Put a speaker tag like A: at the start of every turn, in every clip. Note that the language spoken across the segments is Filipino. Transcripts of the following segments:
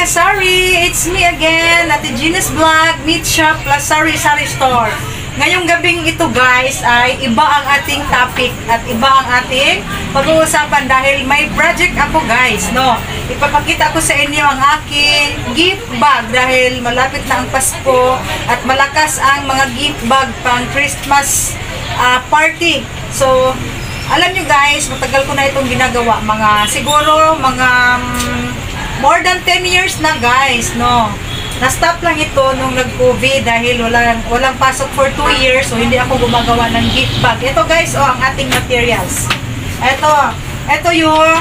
A: kasari! It's me again, Ate Gina's Vlog, Meat Shop plus Sari-Sari Store. Ngayong gabing ito guys ay iba ang ating topic at iba ang ating pag-uusapan dahil may project ako guys, no? Ipapakita ko sa inyo ang aking gift bag dahil malapit na ang Pasko at malakas ang mga gift bag pang Christmas party. So, alam nyo guys, matagal ko na itong ginagawa. Siguro more than 10 years na guys, no? Na-stop lang ito nung nag-COVID dahil walang pasok for 2 years, so hindi ako gumagawa ng gift bag. Ito guys, ang ating materials. Ito yung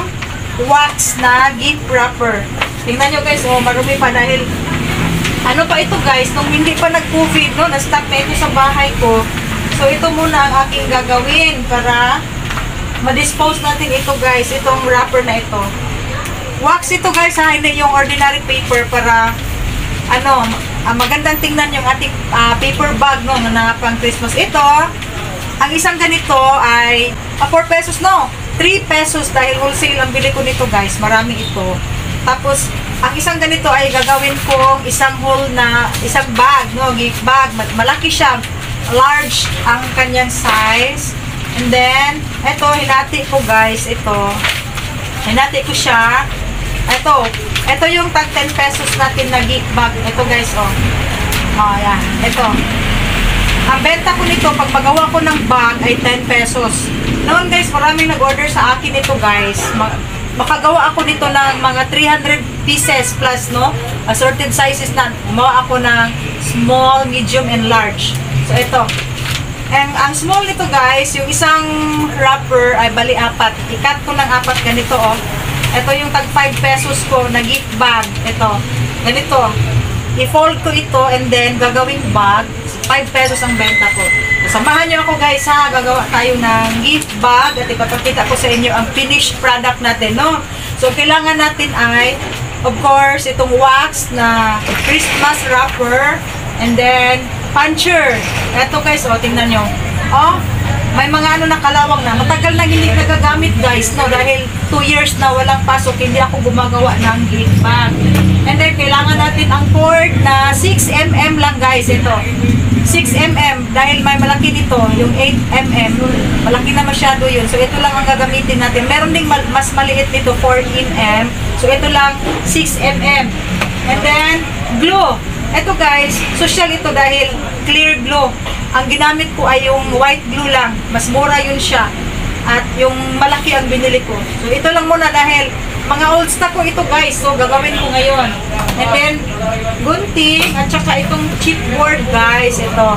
A: wax na gift wrapper. Tingnan nyo guys, marumi pa dahil ano pa ito guys, nung hindi pa nag-COVID, no? Na-stop na ito sa bahay ko. So ito muna ang aking gagawin para ma-dispose natin ito guys, itong wrapper na ito. Wax ito guys ha, hindi yung ordinary paper para magandang tingnan yung ating paper bag no, na pang Christmas. Ito, ang isang ganito ay 4 pesos no, 3 pesos dahil wholesale ang bili ko nito guys, marami ito. Tapos, ang isang ganito ay gagawin kong isang whole na, isang bag no, gift bag, malaki siya, large ang kanyang size. And then, ito, hinati ko guys, hinati ko siya. Ito yung tag 10 pesos natin na gift bag. Ito guys, yan. Ito. Ang benta ko nito, pag magawa ko ng bag, ay 10 pesos. Noon guys, maraming nag-order sa akin ito guys. Makagawa ako nito ng mga 300 pieces plus, no? Assorted sizes na. Gumawa ako ng small, medium, and large. So, ito. Ang small nito guys, yung isang wrapper ay bali 4. I-cut ko ng 4 ganito, Ito yung tag 5 pesos ko na gift bag. Ito. Ganito. I-fold ko ito and then gagawing bag. 5 pesos ang benta ko. Samahan nyo ako guys ha. Gagawa tayo ng gift bag at ipapakita ko sa inyo ang finished product natin, no? So, kailangan natin ay, of course, itong wax na Christmas wrapper and then puncher. Ito guys, tingnan nyo. May mga nakalawang na. Matagal na hindi nagagamit guys, no? Dahil 2 years na walang pasok, hindi ako gumagawa ng gift bag. And then, kailangan natin ang cord na 6mm lang guys, ito. 6mm, dahil may malaki nito, yung 8mm, malaki na masyado yun. So, ito lang ang gagamitin natin. Meron ding mas maliit nito, 4mm. So, ito lang, 6mm. And then, glue. Ito guys, social ito dahil clear glue. Ang ginamit ko ay yung white glue lang. Mas mura yun siya. At yung malaki ang binili ko. So, ito lang muna dahil mga old stock ko ito guys. So, gagawin ko ngayon. And then, gunting at saka itong chipboard guys. Ito.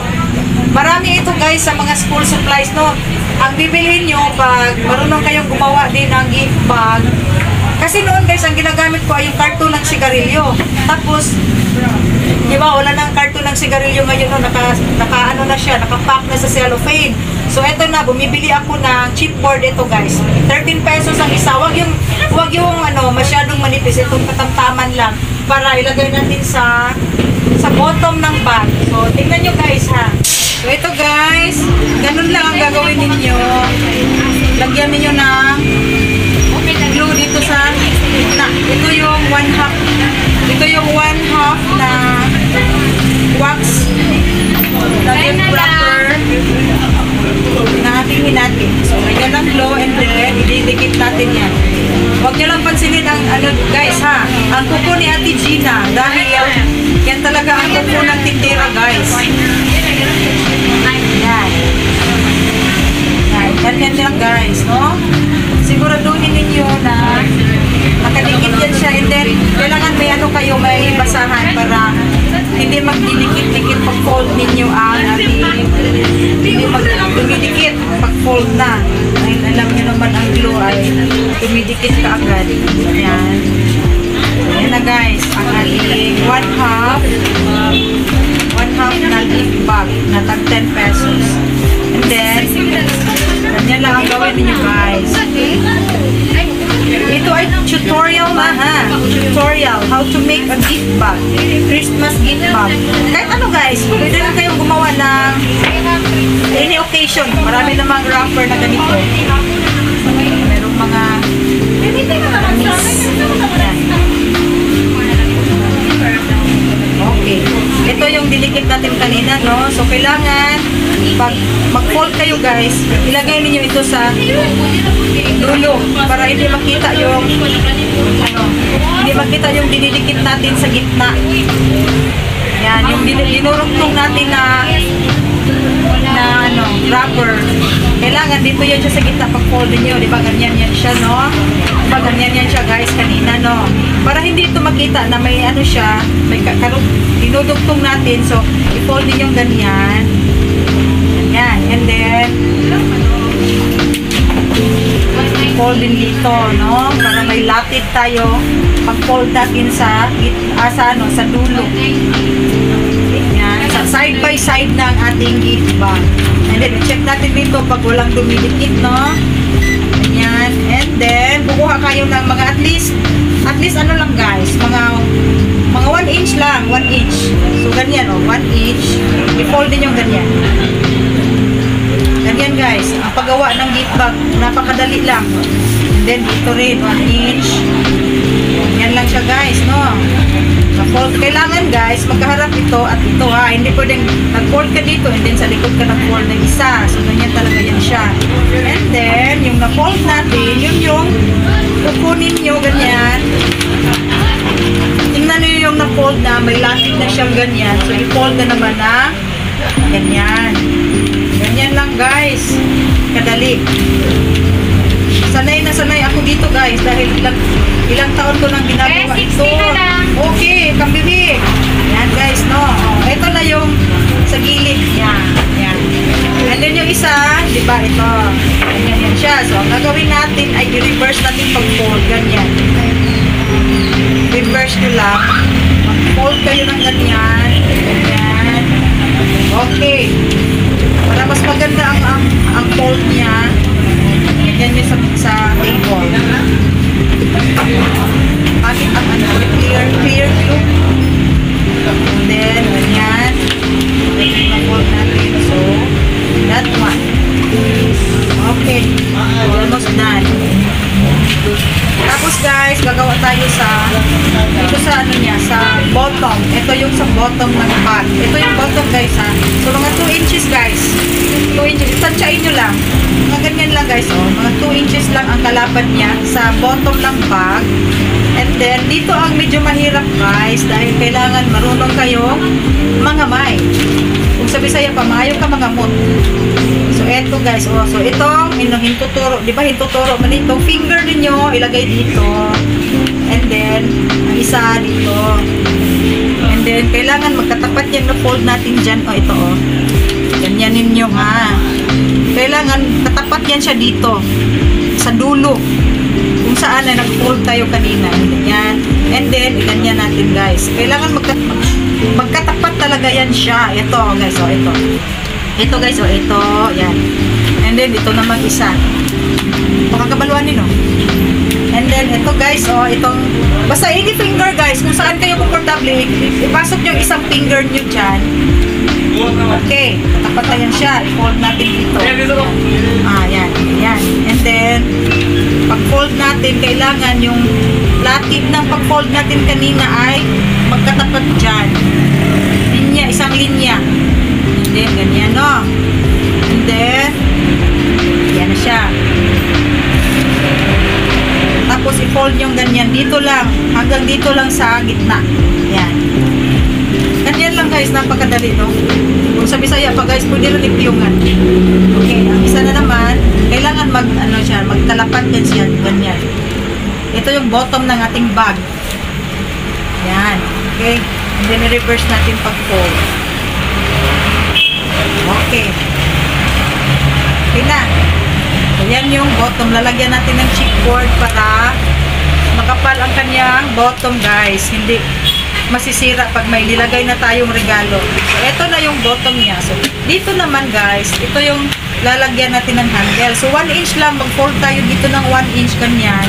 A: Marami ito guys sa mga school supplies, no? Ang bibilhin nyo pag marunong kayong gumawa din ng gift bag. Kasi noon guys, ang ginagamit ko ay yung karton ng sigarilyo. Tapos, di ba, wala nang karton ng sigarilyo ngayon, no? Na siya, nakapack na sa cellophane. So, eto na, bumibili ako ng chipboard ito guys. 13 pesos ang isa. Wag yung masyadong manipis. Itong katamtaman lang para ilagay natin sa bottom ng bag. So, tingnan nyo guys ha. So, ito guys, ganun lang ang gagawin ninyo. Lagyan ninyo ng glue dito sa gitna. Ito yung 1/2. Ito yung 1/2 na wax na gift wrapper na ating hinati. So, lagyan ng glue and then ididikit natin yan. Huwag nyo lang pansinin ang guys ha. Ang kuko ni Ate Gina dahil yan talaga ang kuko ng tindera guys. Yan lang guys, no? Siguraduhin ninyo na nakadikit yan siya and then kailangan may basahan para hindi magdidikit-dikit pag-fold ninyo ang hindi dumidikit pag-fold na. Dahil alam nyo naman ang glue ay dumidikit ka agad. Ayan. Ayan na guys, ang ating 1/2 na gift bag na tag 10 pesos. And then, ganyan lang ang gawin ninyo guys. Ito ay tutorial na ha. Tutorial how to make a gift bag. Christmas gift bag. Kahit ano guys, pwede lang kayong gumawa ng any occasion. Marami namang wrapper na ganito. Merong mga dinilikit natin kanina, no? So, kailangan, pag mag-fold kayo guys, ilagay ninyo ito sa dulo para hindi makita yung hindi makita yung dinilikit natin sa gitna. Yan, yung dinurugtong natin na wrapper. Kailangan dito yan siya sa gitna pag fold niyo, di ba? Ganyan yan siya, no? Di ba ganyan yan siya guys kanina, no? Para hindi ito makita na may siya, may dinudugtong natin. So, i-fold niyo yung ganyan. Yan, and then fold din dito, no? Para may latid tayo pag-fold natin sa sa dulo. Yan, sa side by side ng ating gift bag. And then, check natin dito pag walang dumidikit, no? Yan, and then kukuha kayo ng mga at least ano lang guys, mga 1 inch lang, 1 inch. So, ganyan, 1 inch. I-fold din yung ganyan. Ganyan guys, ang paggawa ng gift bag, napakadali lang. And then dito rin, 1 inch. Yan lang siya guys, no? Fold. Kailangan guys, magkaharap ito at ito ha. Hindi pwedeng nag-fold ka dito and then sa likod ka nag-fold ng isa. So, ganyan talaga yan siya. And then, yung na-fold natin, yun yung kukunin nyo ganyan. Tingnan nyo yung na-fold na may latid na siyang ganyan. So, i-fold na naman na ganyan. Ganyan lang guys. Kadali. Sanay na sanay ako dito guys dahil ilang taon ko nang ginagawa ito. Okay, kambibig. Yan guys, no. Ito na yung sa gilid. Yan. Yan. And then yung isa, di ba ito. Ganyan yan siya. So, ang gagawin natin ay i-reverse natin pag-fold. Ganyan. Reverse nyo lang. Mag-fold kayo ng ganyan. Ganyan. Okay. Para mas maganda ang fold niya. Ganyan nyo sa table. Bakit ang clear view. And then, ganyan. Mag-fold natin. So, that one. Okay. Almost done. Tapos guys, gagawa tayo dito sa sa bottom. Ito yung sa bottom ng bag. Ito yung bottom guys ha. So mga 2 inches guys. 2 inches. Tansyain nyo lang. Mga ganyan lang guys. Mga 2 inches lang ang kalapad niya sa bottom ng bag. And then, dito ang medyo mahirap guys. Dahil kailangan marunong kayong mangamay. Kung sa Bisaya pa, maayo ka mangamot. So, eto guys. So, itong hintuturo. Di ba hintuturo? Itong finger ninyo, ilagay dito. And then, ang isa dito. And then, kailangan magkatapat yan na fold natin dyan. Ito ganyan ninyo ha. Kailangan katapat yan siya dito. Sa dulo. Kung saan na nag-fold tayo kanina. Ganyan. And then, ganyan natin guys. Kailangan magkatapat talaga yan siya. Ito guys. Ito. Ito guys. Ito. Yan. And then, ito naman isa. Makakabaluan nyo. And then, ito guys, itong, basta any finger guys, kung saan kayo komportable, ipasok yung isang finger nyo dyan. Okay, tapatayan siya. I-fold natin dito. Yan. Yan. And then, pag-fold natin, kailangan yung latid ng pag-fold natin kanina ay magkatapat dyan. Linya, isang linya. And then, ganyan, no? And then, yan na siya. Tapos i-fold yung ganyan dito lang, hanggang dito lang sa gitna. Yan. Ganyan lang guys, napakadali no. Kung sa Bisaya pa guys, pwede rin ipiyungan. Okay, ang isa na naman, kailangan magkalapat din siya, ganyan. Ito yung bottom ng ating bag. Yan. Okay. And then i-reverse natin pag-fold. Okay. Okay na. Ayan yung bottom. Lalagyan natin ng chipboard para makapal ang kanyang bottom guys. Hindi masisira pag may nilagay na tayong regalo. So, ito na yung bottom niya. So, dito naman guys, ito yung lalagyan natin ng handle. So, 1 inch lang. Mag-fold tayo dito ng 1 inch kanyan.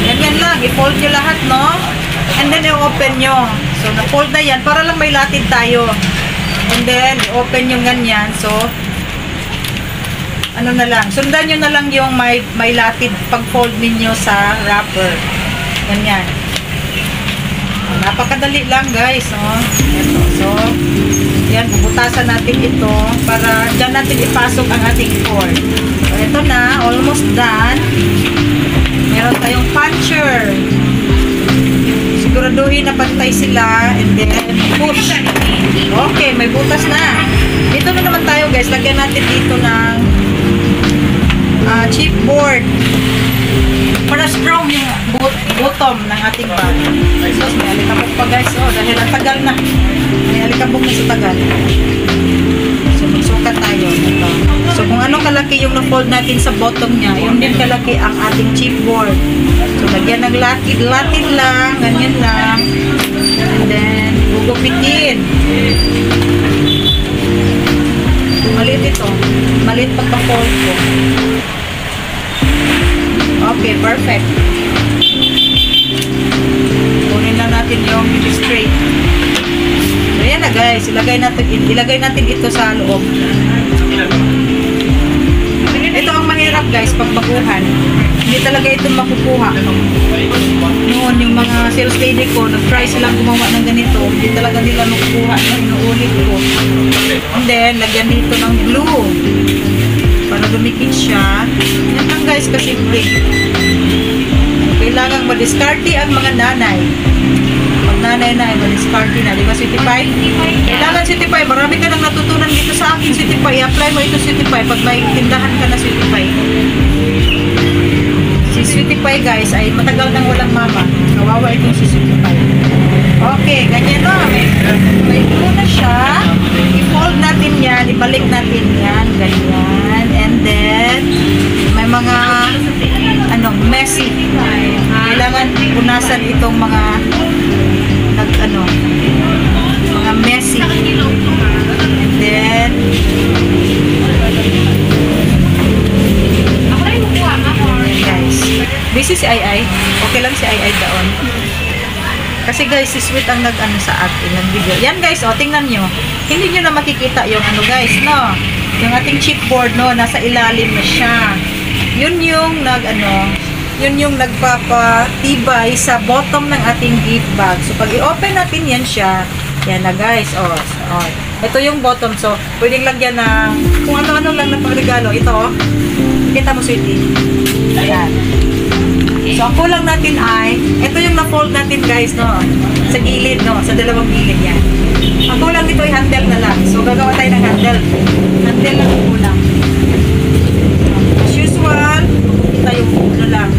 A: Ganyan lang. I-fold nyo lahat, no? And then, i-open nyo. So, na-fold na yan. Para lang may latid tayo. And then, i-open yung ganyan. So, ano na lang, sundan nyo na lang yung may latid pag-fold ninyo sa wrapper. Ganyan. Napakadali lang guys, oh. Ito. So, yan, bubutasan natin ito para dyan natin ipasok ang ating cord. So, ito na, almost done. Meron tayong puncher. Siguraduhin na pantay sila and then push. Okay, may butas na. Dito na naman tayo guys, lagyan natin dito ng chipboard para strong yung bottom ng ating bag. So, may alikabok pa guys. Oh, dahil ang tagal na. May alikabok na sa tagal. So, magsukat tayo. Ito. So, kung anong kalaki yung na-fold natin sa bottom niya, yun din kalaki ang ating chipboard. So, lagyan ng latid lang. Ganyan lang. And then, gugupitin. Maliit ito. Maliit pagka-fold ko. Okay, perfect. Kunin na natin yung straight. So, yan na guys. Ilagay natin ito sa loob. Ito ang mahirap guys, pagbaguhan. Hindi talaga ito makukuha. Noon, yung mga sales lady ko, nag-try silang gumawa ng ganito. Hindi talaga nila makukuha. Inuulit ko. And then, lagyan dito ng glue. Para dumikit siya. Yan lang guys, kasimple. Kailangan madiskarte ang mga nanay. Pag nanay na ay madiskarte na. Di ba, Sweetie Pie? Kailangan, Sweetie Pie. Marami ka nang natutunan dito sa akin, Sweetie Pie. I-apply mo ito, Sweetie Pie. Pag may tindahan ka na, Sweetie Pie. Si Sweetie Pie, guys, ay matagal nang walang mama. Kawawa itong si Sweetie Pie. Okay, ganyan na. May glue na siya. I-fold natin yan. Ibalik natin yan. Ganyan. And then, may mga messy. Kailangan punasan itong mga mga messy. And then, guys, busy si Ai. Okay lang si Ai doon. Kasi guys, si Sweet ang sa atin ng video. Yan guys, tingnan nyo. Hindi nyo na makikita yung guys, no? Yung ating chipboard, no? Nasa ilalim na siya. Yun yung yun yung nagpapatibay sa bottom ng ating gift bag. So, pag i-open natin yan siya, yan na guys, ito yung bottom. So, pwedeng lagyan ng kung ano-ano lang na pagregalo. Ito, kita mo, Sweetie. Ayan. So, ang kulang natin ay, ito yung na-fold natin guys, no? Sa gilid, no? Sa dalawang gilid yan. Ang kulang nito ay handle na lang. So, gagawa tayo ng handle. Handle lang ang kulang. As usual, tayo lang.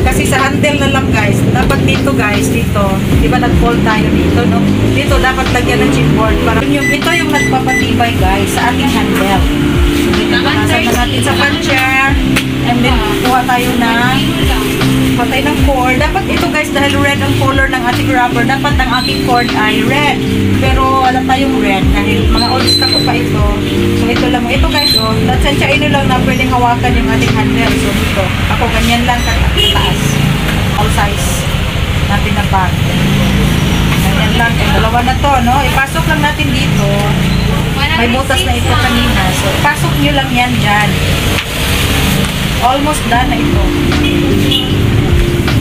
A: Kasi sa handle na lang guys, dapat dito guys, dito, di ba nag-fold tayo dito, no? Dito dapat lagyan ng chipboard para ito yung nagpapatibay guys sa ating handle. So, dito nasa na natin sa puncher. And then, kuha tayo ng cord. Dapat ito guys, dahil red ang color ng ating rubber, dapat ang ating cord ay red. Pero wala tayong red dahil mga old stock ko pa ito. So ito lang. Ito guys, natsansyain nyo lang na pwedeng hawakan yung ating handle. So dito, ako ganyan lang kataas. All size natin na bag. Ganyan lang. Dalawa na to, no? Ipasok lang natin dito. May butas na ito kanina. So ipasok nyo lang yan dyan. Almost done na ito.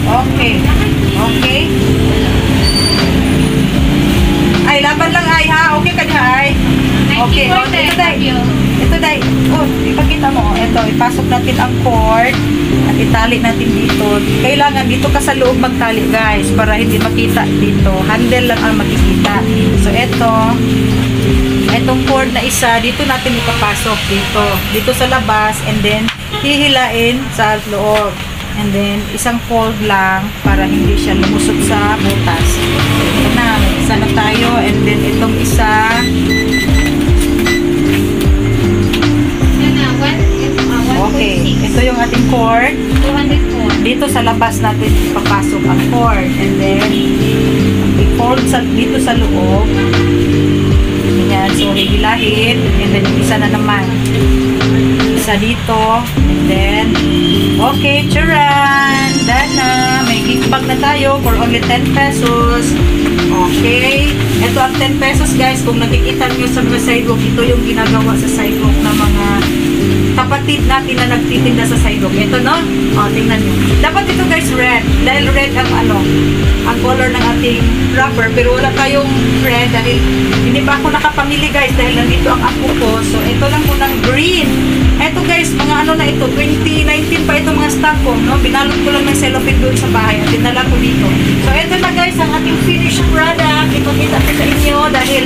A: Okay. Okay. Ay, laban lang ay ha. Okay ka niya ay. Okay. Ito dahil. Ipakita mo. Ito, ipasok natin ang cord at itali natin dito. Kailangan dito ka sa loob magtali guys para hindi makita dito. Handle lang ang makikita. So, itong cord na isa, dito natin ipapasok dito. Dito sa labas and then hihilain sa loob. And then, isang fold lang para hindi siya lumusot sa butas. Ito na, isa na tayo. And then, itong isa. Okay. Ito yung ating cord. Dito sa labas natin ipapasok ang cord. And then, i-fold dito sa loob. Ganyan. So, hihilahin. And then, isa na naman. Isa dito. And then, okay, charan! Done na. May gift bag na tayo for only 10 pesos. Okay. Ito ang 10 pesos guys. Kung nakikita nyo sa mga sidewalk, ito yung ginagawa sa sidewalk ng mga kapatid natin na nagtitinda sa sidewalk. Ito, no? O, tingnan nyo. Dapat ito guys, red. Dahil red ang ang color ng ating wrapper. Pero wala tayong red dahil hindi pa ako nakapamili guys dahil nandito ang apo ko. So, ito lang po ng green. Ito guys, mga na ito, 2019 pa ito mga stock ko, no? Binalot ko lang ng cellophane doon sa bahay at dinala ko dito. So, ito na guys, ang ating finished product. Ipakita ko sa inyo dahil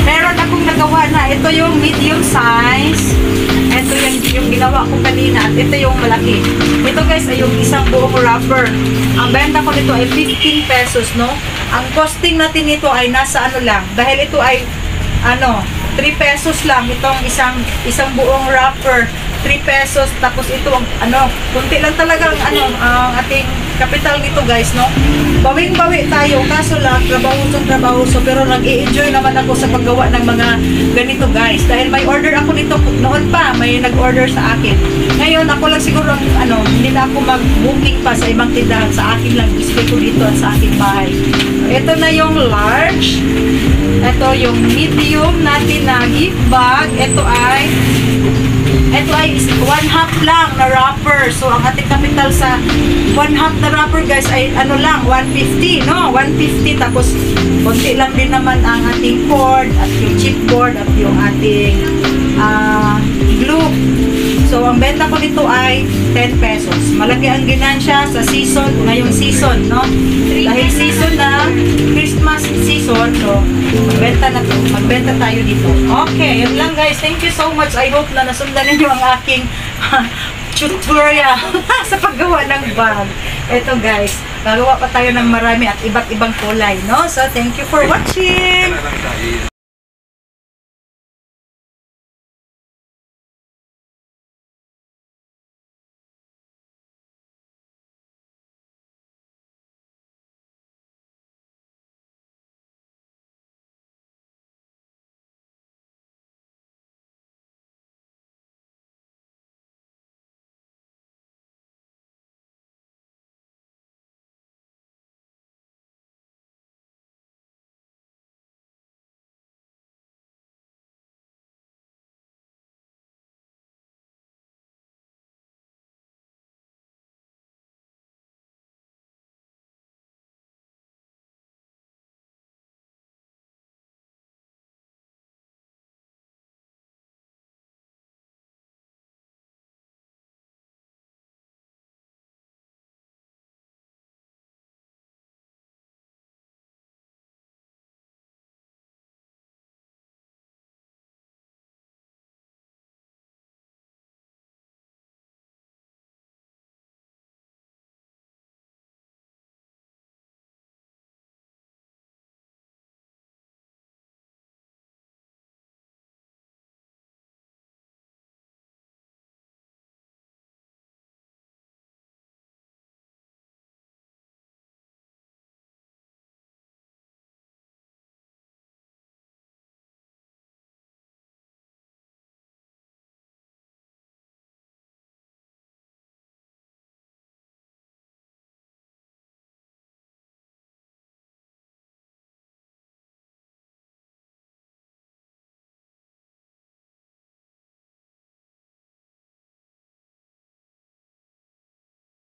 A: meron akong nagawa na. Ito yung medium size. Ito yung ginawa ko kanina at ito yung malaki. Ito guys ay yung isang buong wrapper. Ang benta ko nito ay 15 pesos, no? Ang costing natin nito ay nasa lang. Dahil ito ay 3 pesos lang itong isang buong wrapper. 3 pesos tapos ito kunti lang talaga ang ating capital nito guys, no? Bawing-bawi tayo kaso lang trabaho pero nag-i-enjoy naman ako sa paggawa ng mga ganito guys dahil may order ako nito noon pa, may nag-order sa akin. Ngayon ako lang siguro hindi na ako mag-booking pa sa ibang tindahan, sa akin lang display ko dito at sa aking bahay. Ito na yung large. Ito yung medium natin na gift bag. Ito ay 1/2 lang na wrapper. So, ang ating capital sa 1/2 na wrapper guys ay lang, 150, no? 150 tapos konti lang din naman ang ating cord at yung chipboard at yung ating glue. So, ang benta ko nito ay 10 pesos. Malaki ang ginansya sa season, ngayong season, no? Dahil season na, Christmas season, so, magbenta tayo dito. Okay, yun lang guys. Thank you so much. I hope na nasundan ninyo ang aking tutorial sa paggawa ng bag. Ito guys, gagawa pa tayo ng marami at iba't ibang kulay, no? So, thank you for watching!